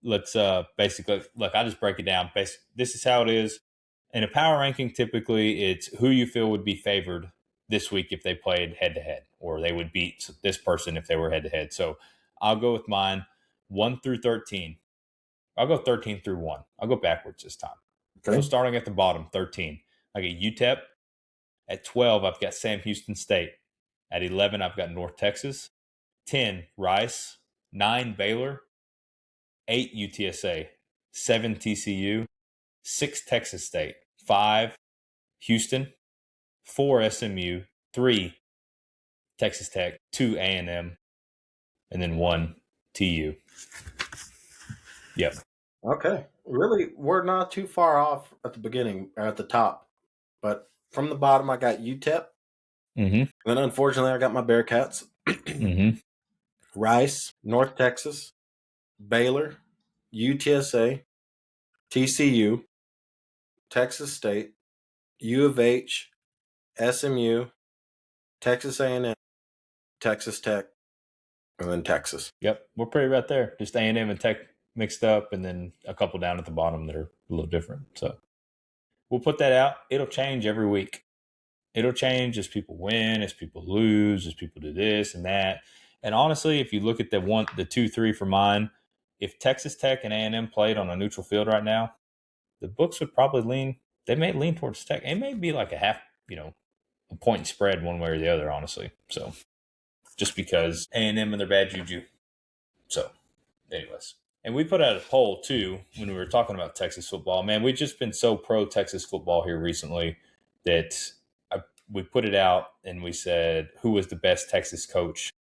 let's basically look. I just break it down. This is how it is in a power ranking. Typically, it's who you feel would be favored this week if they played head to head, or they would beat this person if they were head to head. So I'll go with mine 1 through 13. I'll go 13 through 1. I'll go backwards this time. Okay. So starting at the bottom, 13. I get UTEP. At 12, I've got Sam Houston State. At 11, I've got North Texas. 10, Rice. 9, Baylor. 8, UTSA. 7, TCU. 6, Texas State. 5, Houston. 4, SMU. 3, Texas Tech. 2, A&M. And then 1, TU. Yep. Okay. Really, we're not too far off at the beginning or at the top. But from the bottom, I got UTEP. Mm-hmm. Then, unfortunately, I got my Bearcats. Mm-hmm. Rice, North Texas, Baylor, UTSA, TCU, Texas State, U of H, SMU, Texas A&M, Texas Tech, and then Texas. Yep. We're pretty right there. Just A&M and Tech mixed up, and then a couple down at the bottom that are a little different. So we'll put that out. It'll change every week. It'll change as people win, as people lose, as people do this and that. And honestly, if you look at the 2, 3 for mine, if Texas Tech and A&M played on a neutral field right now, the books would probably lean. They may lean towards Tech. It may be like a half, a point spread one way or the other, honestly. So just because A&M and their bad juju. So, anyways. And we put out a poll, too, when we were talking about Texas football. Man, we've just been so pro-Texas football here recently that we put it out and we said, who was the best Texas coach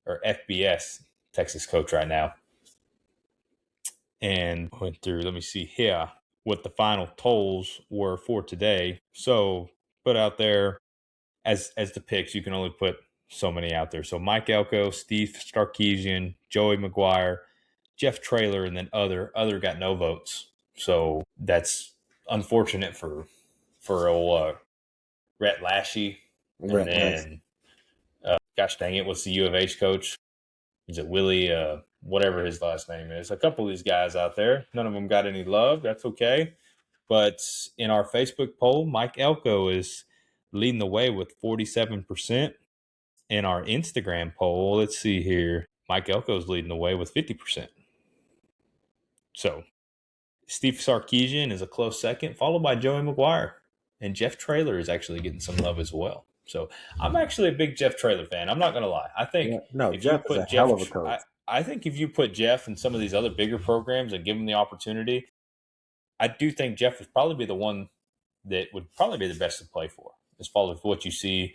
or FBS Texas coach right now? And went through, let me see here, what the final totals were for today. So put out there as the picks, you can only put so many out there. So Mike Elko, Steve Sarkisian, Joey McGuire, Jeff Traylor, and then other got no votes. So that's unfortunate for old Rhett Lashy. And then, gosh dang it, what's the U of H coach? Is it Willie, whatever his last name is? A couple of these guys out there, none of them got any love. That's okay. But in our Facebook poll, Mike Elko is leading the way with 47%. In our Instagram poll, let's see here, Mike Elko is leading the way with 50%. So Steve Sarkisian is a close second, followed by Joey McGuire. And Jeff Traylor is actually getting some love as well. So I'm actually a big Jeff Traylor fan. I'm not going to lie. I think Jeff is a hell of a coach. I think if you put Jeff in some of these other bigger programs and give him the opportunity, I do think Jeff would probably be the one that would probably be the best to play for. As far as what you see,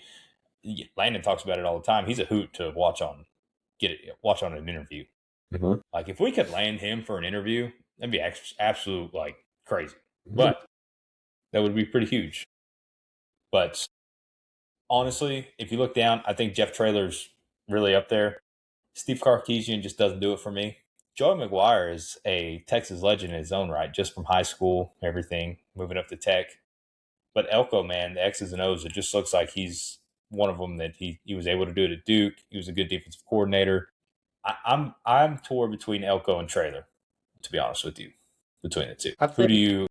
Landon talks about it all the time. He's a hoot to watch on an interview. Mm-hmm. Like if we could land him for an interview, that'd be absolute like crazy. Mm-hmm. But that would be pretty huge. But honestly, if you look down, I think Jeff Traylor's really up there. Steve Sarkisian just doesn't do it for me. Joey McGuire is a Texas legend in his own right, just from high school, everything, moving up to Tech. But Elko, man, the X's and O's, it just looks like he's one of them that he was able to do it at Duke. He was a good defensive coordinator. I'm torn between Elko and Traylor, to be honest with you, between the two.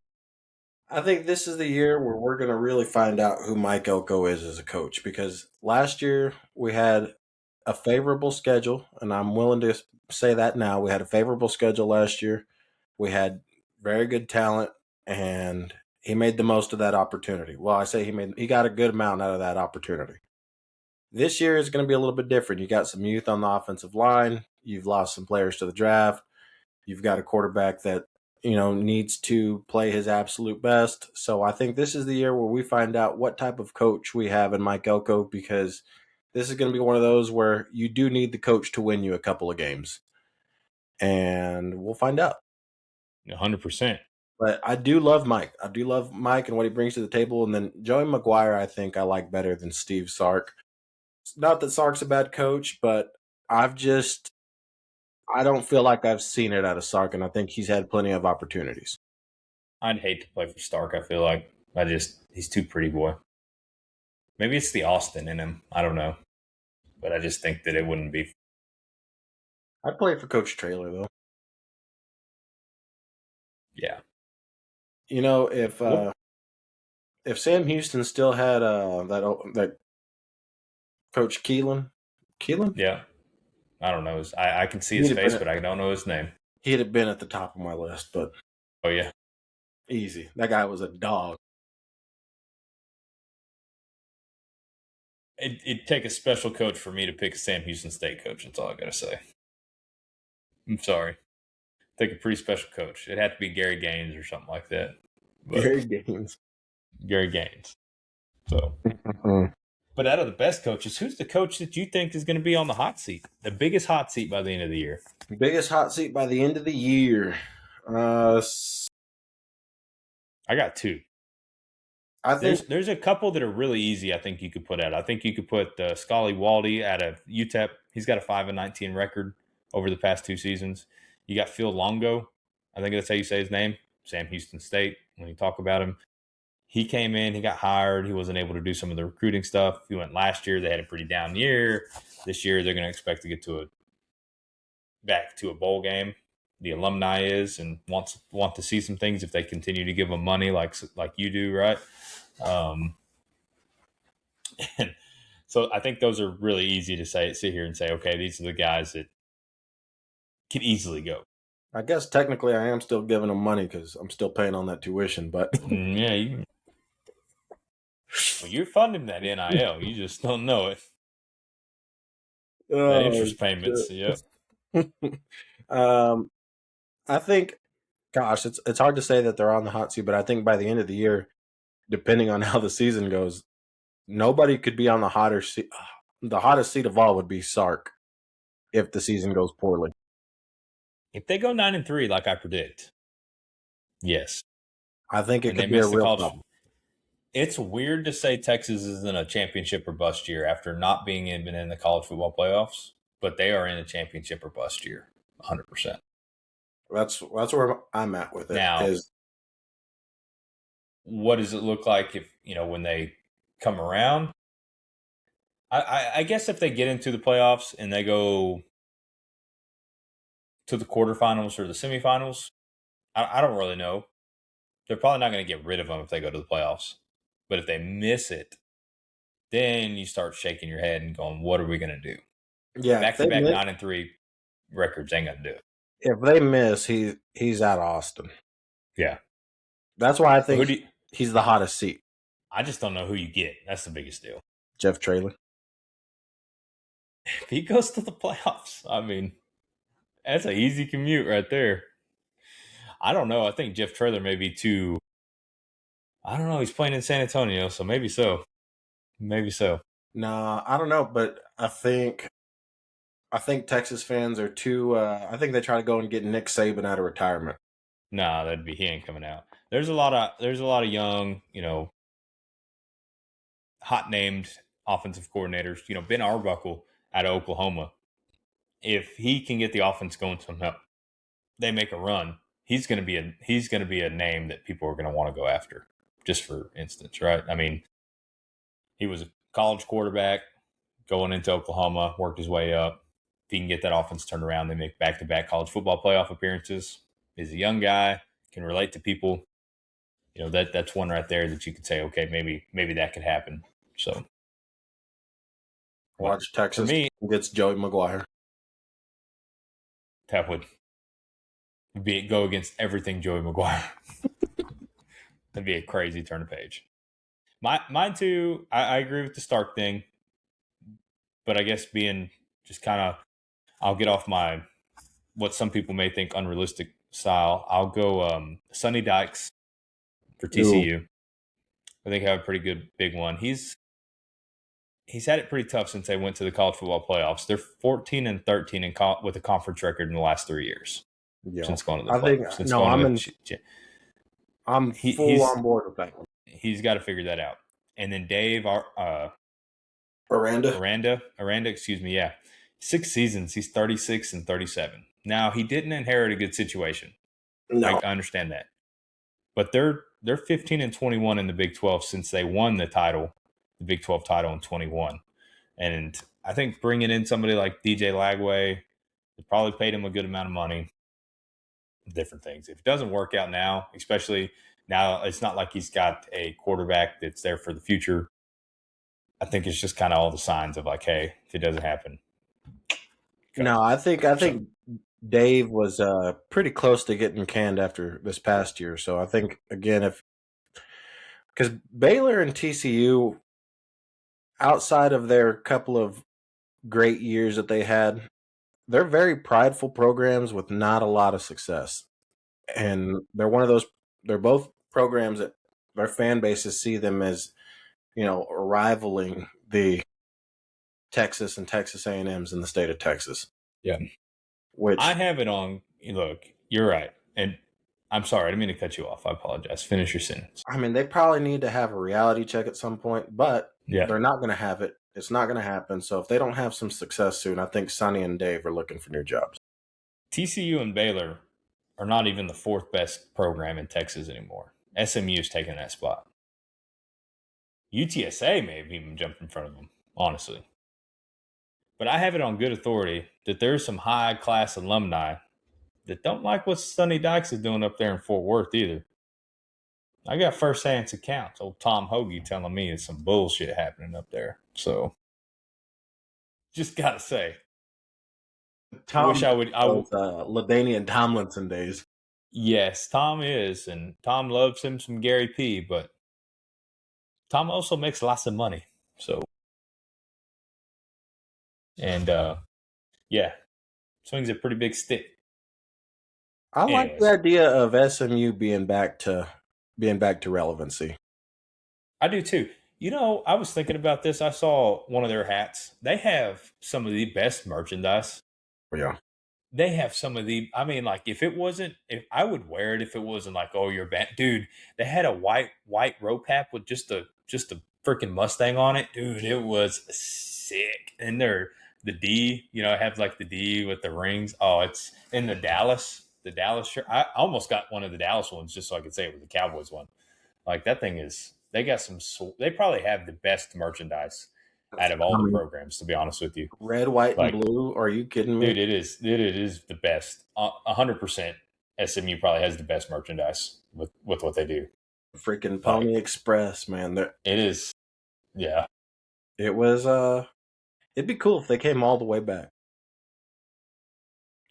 I think this is the year where we're going to really find out who Mike Elko is as a coach, because last year we had a favorable schedule, and I'm willing to say that now. We had a favorable schedule last year. We had very good talent, and he made the most of that opportunity. Well, I say he got a good amount out of that opportunity. This year is going to be a little bit different. You got some youth on the offensive line. You've lost some players to the draft. You've got a quarterback that needs to play his absolute best. So I think this is the year where we find out what type of coach we have in Mike Elko, because this is going to be one of those where you do need the coach to win you a couple of games. And we'll find out. 100%. But I do love Mike. I do love Mike and what he brings to the table. And then Joey McGuire, I think I like better than Steve Sark. It's not that Sark's a bad coach, but I don't feel like I've seen it out of Sark, and I think he's had plenty of opportunities. I'd hate to play for Stark. I feel like he's too pretty boy. Maybe it's the Austin in him. I don't know. But I just think that it wouldn't be. I'd play for Coach Traylor, though. Yeah. You know, if Well, if Sam Houston still had that Coach Keelan, yeah. I don't know. I can see his he'd have face, been but I don't know his name. he'd have been at the top of my list. But Oh, yeah. easy, that guy was a dog. It'd take a special coach for me to pick a Sam Houston State coach. That's all I got to say. I'm sorry. Take a pretty special coach. It'd have to be Gary Gaines or something like that. But Gary Gaines. Gary Gaines. So, but out of the best coaches, who's the coach that you think is going to be on the hot seat? The biggest hot seat by the end of the year? Biggest hot seat by the end of the year. Uh, I got two. I think There's a couple that are really easy. I think you could put out. I think you could put Scully Waldy out of UTEP. He's got a 5-19 record over the past 2 seasons. You got Phil Longo. I think that's how you say his name. Sam Houston State. When you talk about him, he came in. He got hired. He wasn't able to do some of the recruiting stuff. He went last year. They had a pretty down year. This year they're going to expect to get back to a bowl game. The alumni is and want to see some things if they continue to give them money like you do, right? And so I think those are really easy to sit here and say, okay, these are the guys that can easily go. I guess technically I am still giving them money because I'm still paying on that tuition. But Yeah, you're funding that NIL. You just don't know it. That oh interest payments. Yep. shit. I think, gosh, it's hard to say that they're on the hot seat, but I think by the end of the year, depending on how the season goes, nobody could be on the hotter seat. The hottest seat of all would be Sark if the season goes poorly. If they go 9-3, like I predict, yes, I think it and they could be a miss the real college. problem. It's weird to say Texas is in a championship or bust year after not being in the college football playoffs, but they are in a championship or bust year, 100%. That's where I'm at with it. Now, Is what does it look like if when they come around? I guess if they get into the playoffs and they go to the quarterfinals or the semifinals, I don't really know. They're probably not going to get rid of them if they go to the playoffs. But if they miss it, then you start shaking your head and going, "What are we going to do?" yeah, Back to back 9-3 records ain't going to do it. if they miss, he's out of Austin. Yeah. That's why I So think he's the hottest seat. I just don't know who you get. That's the biggest deal. Jeff Traylor. If he goes to the playoffs, I mean, that's an easy commute right there. I don't know. I think Jeff Traylor may be too. I don't know. He's playing in San Antonio, so maybe so. Maybe so. Nah, I don't know, but I think Texas fans are too. I think they try to go and get Nick Saban out of retirement. Nah, he ain't coming out. There's a lot of young, hot named offensive coordinators. Ben Arbuckle out of Oklahoma. If he can get the offense going somehow, they make a run. He's going to be a name that people are going to want to go after. Just for instance, right? I mean, he was a college quarterback going into Oklahoma, worked his way up. If he can get that offense turned around, they make back-to-back college football playoff appearances. He's a young guy, can relate to people. That's one right there that you could say, okay, maybe that could happen. So Watch for Texas me, gets Joey McGuire. that would go against everything Joey McGuire. That'd be a crazy turn of page. Mine too. I agree with the Stark thing, but I guess being just kind of, I'll get off my what some people may think unrealistic style. I'll go Sonny Dykes for Ooh, TCU. I think I have a pretty good big one. He's had it pretty tough since they went to the college football playoffs. They're 14-13 with a conference record in the last 3 years yeah. since going to the I think playoffs. Since no. going to I'm full he's on board with that one. he's got to figure that out. And then Dave Aranda. Aranda, excuse me, yeah, 6 seasons. He's 36-37. Now he didn't inherit a good situation. I No, understand that, but they're 15-21 in the Big 12 since they won the Big 12 title in 21. And I think bringing in somebody like DJ Lagway, they probably paid him a good amount of money. different things. If it doesn't work out now, especially now, it's not like he's got a quarterback that's there for the future. I think it's just kind of all the signs of like, hey, if it doesn't happen, cut No, it. I So think Dave was pretty close to getting canned after this past year. So I think again, if because Baylor and TCU, outside of their couple of great years that they had, they're very prideful programs with not a lot of success, and they're one of those. They're both programs that their fan bases see them as rivaling the Texas and Texas A&Ms in the state of Texas. yeah, I Which have it on. Look, you're right, and I'm sorry, I didn't mean to cut you off. I apologize. Finish your sentence. I mean, they probably need to have a reality check at some point, but Yeah, they're not going to have it. It's not going to happen. So if they don't have some success soon, I think Sonny and Dave are looking for new jobs. TCU and Baylor are not even the fourth best program in Texas anymore. SMU is taking that spot. UTSA may have even jumped in front of them, honestly. But I have it on good authority that there's some high class alumni that don't like what Sonny Dykes is doing up there in Fort Worth either. I got first-hand accounts. Old Tom Hoagie telling me it's some bullshit happening up there. So, just gotta say, Tom wish I would. was LaDainian Tomlinson days. Yes, Tom is, and Tom loves him some Gary P. But Tom also makes lots of money. So, and yeah, swings a pretty big stick. I like the Anyways, idea of SMU being back to relevancy. I do too. I was thinking about this. I saw one of their hats. They have some of the best merchandise. Yeah. They have some of the. I mean, like if I would wear it if it wasn't like, oh, you're bad, dude. They had a white rope hat with just a freaking Mustang on it, dude. It was sick. And the D, it had like the D with the rings. Oh, it's in the Dallas shirt. I almost got one of the Dallas ones just so I could say it was the Cowboys one. Like that thing is, they got some. They probably have the best merchandise out of all I the mean, programs. To be honest with you, red, white, and like, blue. Are you kidding me? dude, it is the best. 100%. SMU probably has the best merchandise with what they do. Freaking Like Pony Express, man. it is, yeah, It was it'd be cool if they came all the way back.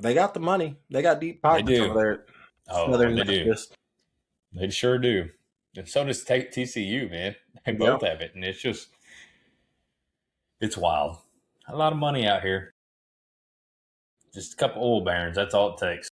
They got the money. They got deep they pockets over do. there at Oh, Southern they do. Methodist. They sure do. And so does TCU, man. They Yep. both have it, and it's wild. A lot of money out here. Just a couple oil barons. That's all it takes.